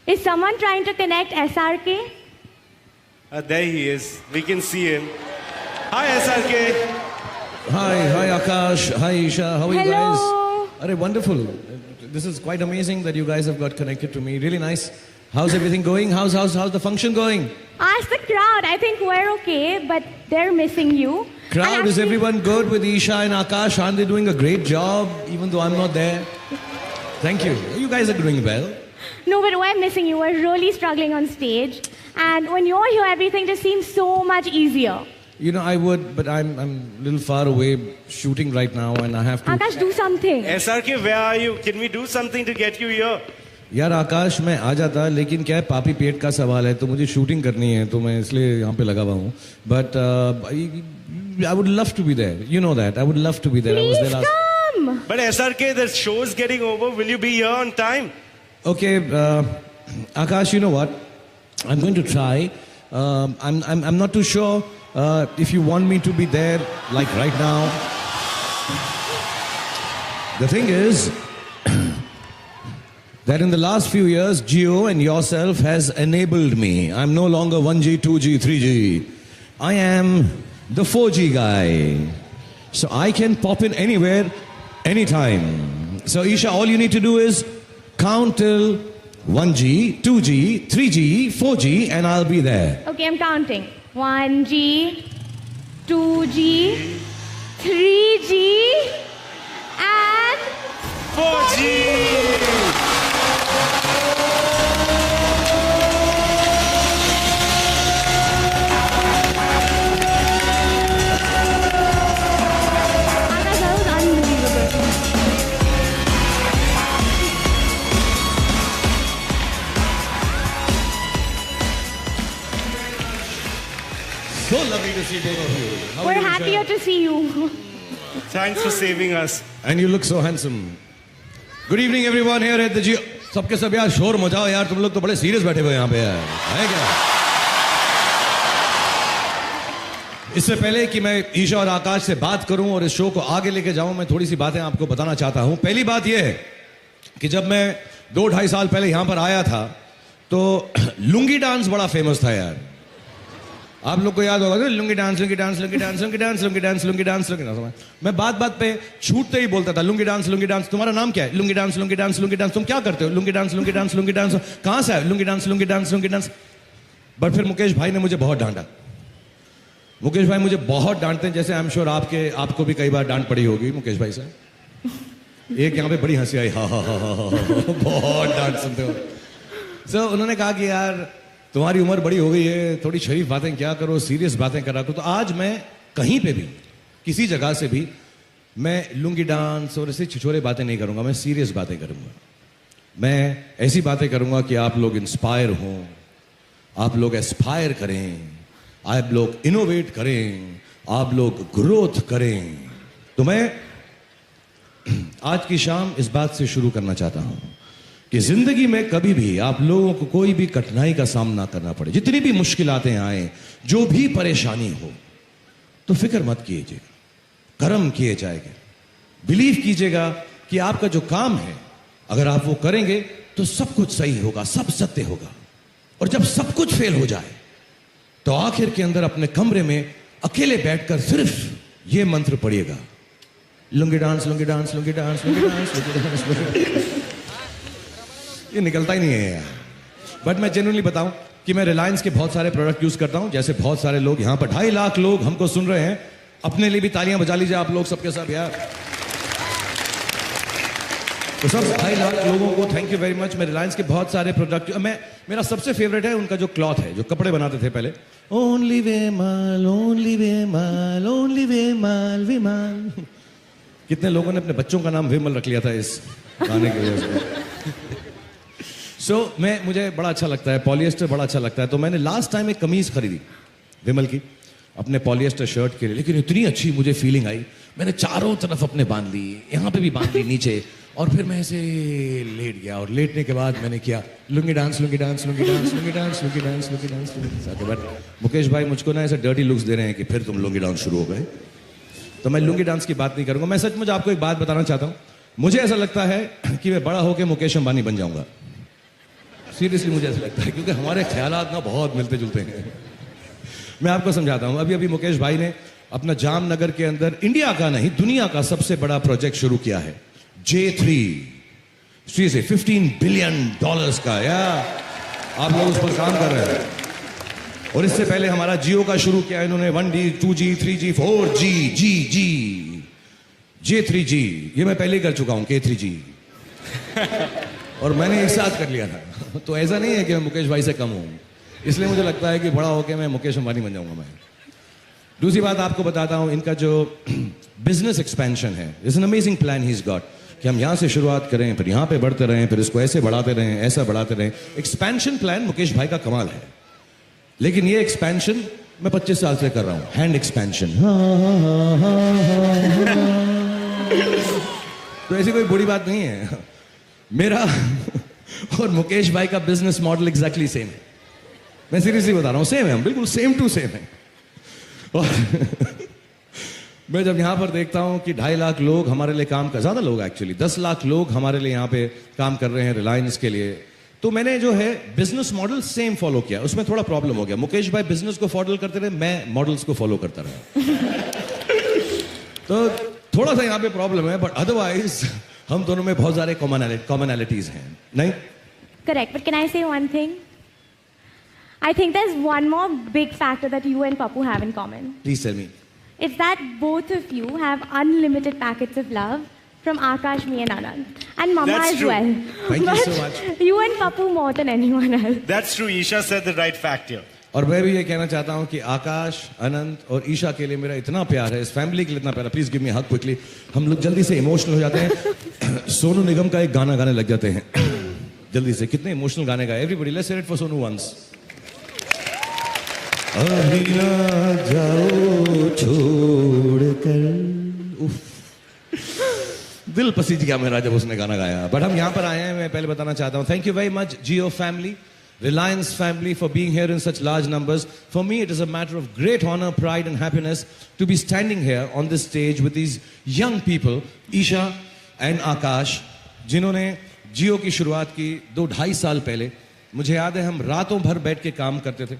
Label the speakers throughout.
Speaker 1: Is someone trying to connect SRK?
Speaker 2: There he is. We can see him. Hi, SRK.
Speaker 3: Hi Akash, hi Isha, how are you
Speaker 1: Hello.
Speaker 3: guys? Arey, wonderful. This is quite amazing that you guys have got connected to me. Really nice. How's everything going? How's the function going?
Speaker 1: Ask the crowd. I think we're okay, but they're missing you.
Speaker 3: Crowd,
Speaker 1: And
Speaker 3: is
Speaker 1: actually-
Speaker 3: everyone good with Isha and Akash? Aren't they doing a great job, even though I'm not there? Thank you. You guys are doing well.
Speaker 1: No, but we're missing you. We're really struggling on stage. And when you're here, everything just seems so much easier.
Speaker 3: You know, I would, but I'm a little far away shooting right now, and I have to.
Speaker 1: Akash, do something.
Speaker 2: SRK, where are you? Can we do something to get you here?
Speaker 3: यार आकाश मैं आ जाता, लेकिन क्या है, पापी पेट का सवाल है, तो मुझे शूटिंग करनी है, तो मैं इसलिए यहाँ पे लगा हुआ हूँ. But I would love to be there. You know that. I would love to be there. I was
Speaker 1: Please
Speaker 3: there last.
Speaker 1: come.
Speaker 2: But SRK, the show's getting over. Will you be here on time?
Speaker 3: Okay, Akash, you know what? I'm going to try. I'm not too sure if you want me to be there like right now. The thing is that in the last few years, Geo and yourself has enabled me. I'm no longer 1G, 2G, 3G. I am the 4G guy. So I can pop in anywhere, anytime. So Isha, all you need to do is count till 1G, 2G, 3G, 4G, and I'll be there.
Speaker 1: Okay, I'm counting. 1G, 2G, 3G, and
Speaker 2: 4G!
Speaker 1: Akash, that was unbelievable.
Speaker 3: So lovely to see both of you. How are
Speaker 1: We're
Speaker 3: you, Isha?
Speaker 1: happier to see you.
Speaker 2: Thanks for saving us.
Speaker 3: And you look so handsome. Good evening everyone here at the Geo. सबके सब यार शोर मचाओ यार, तुम लोग तो बड़े serious बैठे हुए यहाँ पे यार, है क्या? इससे पहले कि मैं ईशा और आकाश से बात करूं और इस शो को आगे लेके जाऊं, मैं थोड़ी सी बातें आपको बताना चाहता हूं. पहली बात यह है कि जब मैं 2-2.5 साल पहले यहां पर आया था तो लुंगी डांस बड़ा फेमस था यार. आप लोग को याद होगा ना, lungi dance, lungi dance, lungi dance, lungi dance, lungi dance, lungi dance, lungi dance. मैं बात पे छूटते ही बोलता था लुंगी डांस, लुंगी डांस. तुम्हारा नाम क्या है? Lungi dance, lungi dance, lungi dance. तुम क्या करते हो? Lungi dance, lungi dance, lungi dance. कहां से है? Lungi dance, lungi dance, lungi dance. But फिर मुकेश भाई ने मुझे बहुत डांटा. मुकेश भाई मुझे बहुत डांटते हैं, जैसे आई एम श्योर आपको भी कई बार डांट पड़ी होगी मुकेश भाई से. एक यहाँ पे बड़ी हंसी आई, हा हा हा हा हा, बहुत डांट सुनते हो. सो उन्होंने कहा कि यार तुम्हारी उम्र बड़ी हो गई है, थोड़ी शरीफ बातें क्या करो, सीरियस बातें करा करो. तो आज मैं कहीं पे भी किसी जगह से भी मैं लुंगी डांस और ऐसे छिछोरे बातें नहीं करूंगा. मैं सीरियस बातें करूंगा. मैं ऐसी बातें करूंगा कि आप लोग इंस्पायर हों, आप लोग एस्पायर करें, आप लोग इनोवेट करें, आप लोग ग्रोथ करें. तो मैं आज की शाम इस बात से शुरू करना चाहता हूं कि जिंदगी में कभी भी आप लोगों को कोई भी कठिनाई का सामना करना पड़े, जितनी भी मुश्किलातें आए, जो भी परेशानी हो, तो फिक्र मत कीजिएगा, कर्म किए जाएंगे. बिलीव कीजिएगा कि आपका जो काम है, अगर आप वो करेंगे तो सब कुछ सही होगा, सब सत्य होगा. और जब सब कुछ फेल हो जाए तो आखिर के अंदर अपने कमरे में अकेले बैठकर सिर्फ ये मंत्र पढ़िएगा, lungi dance, lungi dance, lungi dance, lungi dance, lungi dance, lungi dance. ये निकलता ही नहीं है यार. बट मैं जेन्युइनली बताऊं कि मैं रिलायंस के बहुत सारे प्रोडक्ट यूज करता हूं. जैसे बहुत सारे लोग यहां पर 2.5 लाख लोग हमको सुन रहे हैं. अपने लिए भी तालियां बजा लीजिए आप लोग सबके सब यार. तो सब 2.5 लाख लोगों को थैंक यू वेरी मच. मैं रिलायंस के बहुत सारे प्रोडक्ट, मेरा सबसे फेवरेट है उनका जो क्लॉथ है, जो कपड़े बनाते थे पहले, ओनली विमल, ओनली विमल, ओनली विमल, विमल. कितने लोगों ने अपने बच्चों का नाम विमल रख लिया था इस गाने की वजह से. मुझे बड़ा अच्छा लगता है, पॉलिएस्टर बड़ा अच्छा लगता है. तो मैंने लास्ट टाइम एक कमीज खरीदी विमल की अपने पॉलिएस्टर शर्ट के लिए, लेकिन इतनी अच्छी मुझे फीलिंग आई, मैंने चारों तरफ अपने बांध ली, यहाँ पे भी बांध ली नीचे, और फिर मैं ऐसे लेट गया. और लेटने के बाद मैंने किया lungi dance, lungi dance, lungi dance, lungi dance, lungi dance, lungi dance, lungi dance. But Mukesh भाई मुझको ना ऐसे डर्टी लुक्स दे रहे हैं कि फिर तुम लुंगी डांस शुरू हो गए. तो मैं लुंगी डांस की बात नहीं करूंगा. मैं सचमुच आपको एक बात बताना चाहता हूं. मुझे ऐसा लगता है कि मैं बड़ा होकर मुकेश अंबानी बन जाऊंगा. सीरियसली मुझे ऐसा लगता है क्योंकि हमारे ख्यालात ना बहुत मिलते जुलते हैं। मैं आपको समझाता हूं। अभी अभी मुकेश भाई ने अपना जामनगर के अंदर इंडिया का नहीं दुनिया का सबसे बड़ा प्रोजेक्ट शुरू किया है, J3 सीरियसली $15 बिलियन का। या आप लोग उस पर काम कर रहे हैं। और इससे पहले हमारा जियो का शुरू किया इन्होंने, 1G 2G 3G 4G G J3G, ये मैं पहले ही कर चुका हूं, K3G। और मैंने एक साथ कर लिया था। तो ऐसा नहीं है कि मैं मुकेश भाई से कम हूं, इसलिए मुझे लगता है कि बड़ा होकर मैं मुकेश अंबानी बन जाऊंगा मैं। दूसरी बात आपको बताता हूं, इनका जो बिजनेस एक्सपेंशन है, it's an amazing plan he is got, कि हम यहां से शुरुआत करें, फिर यहां पे बढ़ते रहें, फिर इसको ऐसे बढ़ाते रहें, ऐसा बढ़ाते रहें। एक्सपेंशन प्लान मुकेश भाई का कमाल है, लेकिन ये एक्सपेंशन मैं 25 साल से कर रहा हूं, हैंड एक्सपेंशन। तो ऐसी कोई बुरी बात नहीं है। मेरा और मुकेश भाई का बिजनेस मॉडल एग्जैक्टली सेम है। मैं सीरियसली बता रहा हूं, सेम है, हम बिल्कुल सेम टू सेम है। और मैं जब यहां पर देखता हूं कि 2.5 लाख लोग हमारे लिए काम कर, ज्यादा लोग एक्चुअली 10 लाख लोग हमारे लिए यहां पे काम कर रहे हैं रिलायंस के लिए, तो मैंने जो है बिजनेस मॉडल सेम फॉलो किया। उसमें थोड़ा प्रॉब्लम हो गया, मुकेश भाई बिजनेस को फॉलो करते रहे, मैं मॉडल्स को फॉलो करता रहा। तो थोड़ा सा यहां पे प्रॉब्लम है, बट अदरवाइज हम दोनों में बहुत सारे कॉमनैलिटीज हैं, नहीं?
Speaker 1: Correct, but can I say one thing? I think there's one more big factor that you and Papu have in common.
Speaker 3: Please tell me.
Speaker 1: It's that both of you have unlimited packets of love from Akash, me and Anand. And Mama
Speaker 2: That's
Speaker 1: as
Speaker 2: true.
Speaker 1: well.
Speaker 3: Thank you
Speaker 1: But
Speaker 3: so much.
Speaker 1: You and Papu more than anyone else.
Speaker 2: That's true. Isha said the right fact here.
Speaker 3: और मैं भी ये कहना चाहता हूं कि आकाश, अनंत और ईशा के लिए मेरा इतना प्यार है, इस फैमिली के लिए इतना प्यार है। Please give me hug quickly. हम लोग जल्दी से इमोशनल हो जाते हैं। सोनू निगम का एक गाना गाने लग जाते हैं जल्दी से। कितने इमोशनल गाने गाए। Everybody let's hear it for Sonu once. अभी ना जाओ छोड़कर। उफ, दिल पसीज गया मेरा जब उसने गाना गाया। बट हम यहाँ पर आए हैं, मैं पहले बताना चाहता हूँ, thank you very much Jio family, Reliance family, for being here in such large numbers. For me, it is a matter of great honor, pride and happiness to be standing here on this stage with these young people, Isha and Akash, जिन्होंने जियो की शुरुआत की 2-2.5 साल पहले। मुझे याद है हम रातों भर बैठ के काम करते थे।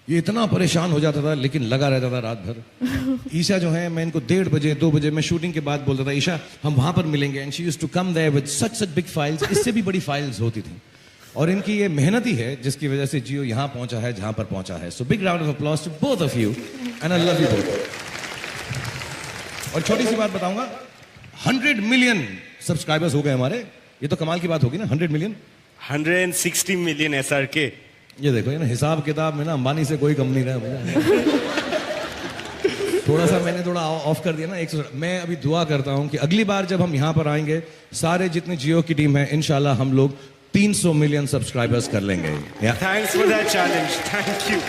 Speaker 3: ये इतना परेशान हो जाता था लेकिन लगा रहता था रात भर। ईशा जो है, मैं इनको 1:30 बजे 2 बजे मैं शूटिंग के बाद बोलता था, ईशा हम वहां पर मिलेंगे, and she used to come there with such big files. इससे भी बड़ी फाइल्स होती थी। और इनकी ये मेहनत ही है जिसकी वजह से जियो यहां पहुंचा है जहां पर पहुंचा है। So big round of applause to both of you and I love you both. और छोटी सी बात बताऊंगा, 100 मिलियन सब्सक्राइबर्स हो गए हमारे। ये तो कमाल की बात होगी ना, 100 मिलियन।
Speaker 2: 160 million SRK.
Speaker 3: ये देखो, ये ना हिसाब किताब में ना अंबानी से कोई कम नहीं रहा मुझे। थोड़ा सा मैंने थोड़ा ऑफ कर दिया ना 100। मैं अभी दुआ करता हूं कि अगली बार जब हम यहां पर आएंगे, सारे जितने जियो की टीम है, इंशाल्लाह हम लोग 300 मिलियन सब्सक्राइबर्स कर लेंगे।
Speaker 2: Thanks for that challenge. Thank you.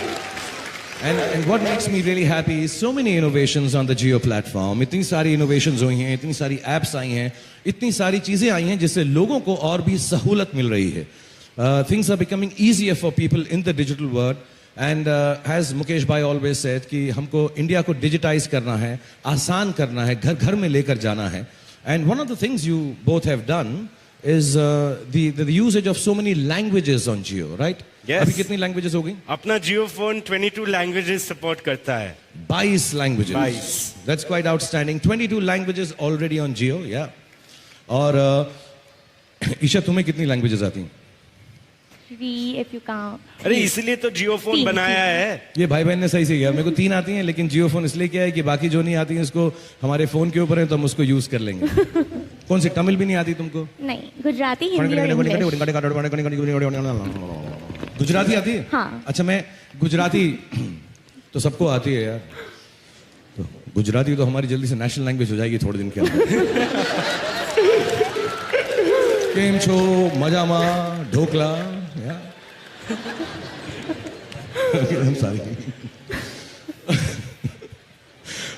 Speaker 3: And what makes me really happy is so many innovations on the Jio platform. इतनी सारी innovations हुई हैं, इतनी सारी apps आई हैं, इतनी सारी चीजें आई हैं जिससे लोगों को और भी सहूलत मिल रही है। Things are becoming easier for people in the digital world. And as Mukesh bhai always said कि हमको इंडिया को digitize करना है, आसान करना है, घर घर में लेकर जाना है। And one of the things you both have done is the usage of so many languages on Jio, right?
Speaker 2: Yes.
Speaker 3: अभी कितनी languages हो गई?
Speaker 2: अपना Jio phone 22 languages support करता है।
Speaker 3: 22 languages.
Speaker 2: 22.
Speaker 3: That's quite outstanding. 22 languages already on Jio, yeah. और ईशा तुम्हें कितनी languages आती हैं?
Speaker 1: 3 if you count.
Speaker 2: अरे इसलिए तो Jio phone
Speaker 1: 3
Speaker 2: बनाया है।
Speaker 3: ये भाई बहन ने सही से किया। मेरे को 3 आती हैं, लेकिन जियो फोन इसलिए किया है कि बाकी जो नहीं आती हैं इसको हमारे फोन के ऊपर है तो हम उसको यूज कर लेंगे। कौन सी तमिल भी नहीं आती तुमको?
Speaker 1: नहीं, गुजराती, हिंदी और इंग्लिश।
Speaker 3: गुजराती आती है?
Speaker 1: हाँ।
Speaker 3: अच्छा, मैं गुजराती तो सबको आती है यार। तो गुजराती तो हमारी जल्दी से नेशनल लैंग्वेज हो जाएगी थोड़े दिन के अंदर। केम छो, मजामा, ढोकला,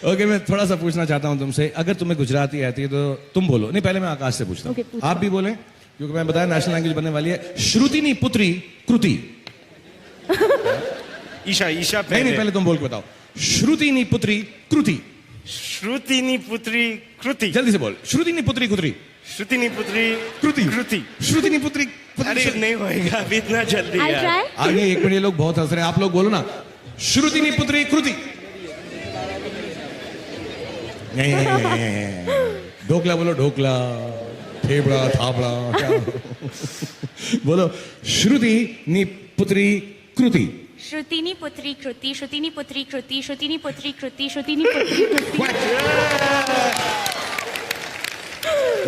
Speaker 3: ओके, मैं थोड़ा सा पूछना चाहता हूं तुमसे। अगर तुम्हें गुजराती आती है तो तुम बोलो। नहीं, पहले मैं आकाश से पूछता हूँ।
Speaker 1: Okay, पूछो।
Speaker 3: आप भी बोलें, क्योंकि मैं बताया नेशनल लैंग्वेज बनने वाली है। श्रुतिनी पुत्री कृति।
Speaker 2: ईशा
Speaker 3: नहीं, पहले तुम बोल के बताओ। श्रुतिनी पुत्री कृति।
Speaker 2: श्रुतिनी पुत्री कृति।
Speaker 3: जल्दी से बोल। श्रुतिनी पुत्री कृति।
Speaker 2: श्रुतिनी पुत्री
Speaker 3: कृति
Speaker 2: कृति
Speaker 3: श्रुतिनी पुत्री
Speaker 2: अरे नहीं होएगा अभी इतना जल्दी
Speaker 1: I'll
Speaker 2: यार
Speaker 1: try.
Speaker 3: आगे एक मिनट, ये लोग बहुत हंस रहे हैं, आप लोग बोलो ना, श्रुतिनी पुत्री कृति। ढोकला बोलो, ढोकला, ठेबड़ा, थापड़ा, क्या बोलो, श्रुतिनी पुत्री कृति।
Speaker 1: Shrutini Putri Kruti, Shrutini Putri Kruti, Shrutini Putri Kruti, Shrutini Putri Kruti.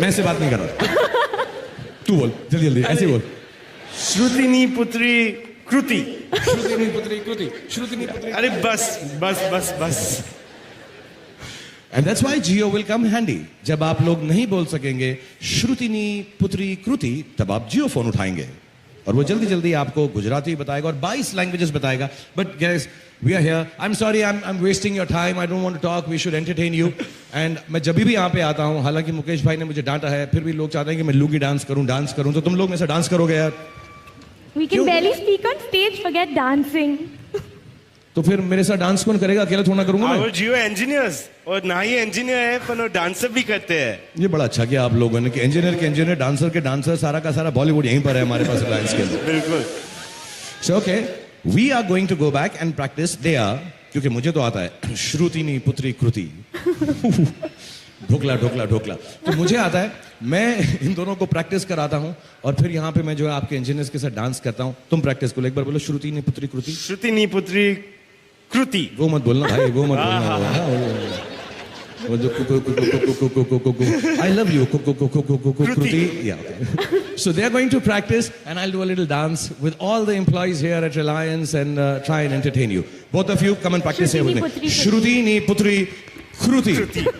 Speaker 3: मैं ऐसे बात नहीं कर रहा, तू बोल जल्दी जल्दी, ऐसे बोल।
Speaker 2: श्रुतिनी पुत्री कृति
Speaker 3: श्रुतिनी पुत्री कृति, श्रुतिनी पुत्री।
Speaker 2: अरे बस बस बस बस
Speaker 3: And that's why Geo will come handy. जब आप लोग नहीं बोल सकेंगे श्रुतिनी पुत्री कृति, तब आप जियो फोन उठाएंगे और वो जल्दी जल्दी आपको गुजराती बताएगा और 22 लैंग्वेजेस बताएगा। But guys, we are here. I'm sorry, I'm wasting your time. I don't want to talk. We should entertain you. And मैं जब भी यहाँ पे आता हूँ, हालांकि मुकेश भाई ने मुझे डांटा है, फिर भी लोग चाहते हैं कि मैं लुंगी डांस करूँ, तो तुम लोग मेरे साथ डांस करोगे यार?
Speaker 1: We can barely speak on stage, forget dancing.
Speaker 3: तो फिर मेरे साथ डांस कौन करेगा? अकेला थोड़ा करूंगा
Speaker 2: वो
Speaker 3: मैं?
Speaker 2: जियो इंजीनियर्स और ना ही इंजीनियर है पर वो डांसर भी करते हैं
Speaker 3: ये बड़ा अच्छा किया आप लोगों ने कि इंजीनियर के इंजीनियर, डांसर के डांसर, सारा का सारा बॉलीवुड यहीं पर है हमारे पास रिलायंस के अंदर।
Speaker 2: बिल्कुल
Speaker 3: So okay, we are going to go back and practice there, क्योंकि मुझे तो आता है श्रुतिनी पुत्री कृति, ढोकला ढोकला ढोकला, तो मुझे आता है, मैं इन दोनों को प्रैक्टिस कराता हूँ और फिर यहाँ पे मैं जो है आपके इंजीनियर्स के साथ डांस करता हूँ। तुम प्रैक्टिस को एक बार बोलो, श्रुतिनी पुत्री कृति।
Speaker 2: श्रुतिनी पुत्री कृति
Speaker 3: वो मत बोलना भाई, वो मत बोलना, वो जो I love you Kriti. Yeah, okay. So they are going to practice and I'll do a little dance with all the employees here at Reliance and try and entertain you. Both of you come and practice here with me.
Speaker 1: Shrutini Putri Kruti.
Speaker 3: Shrutini Putri Kruti.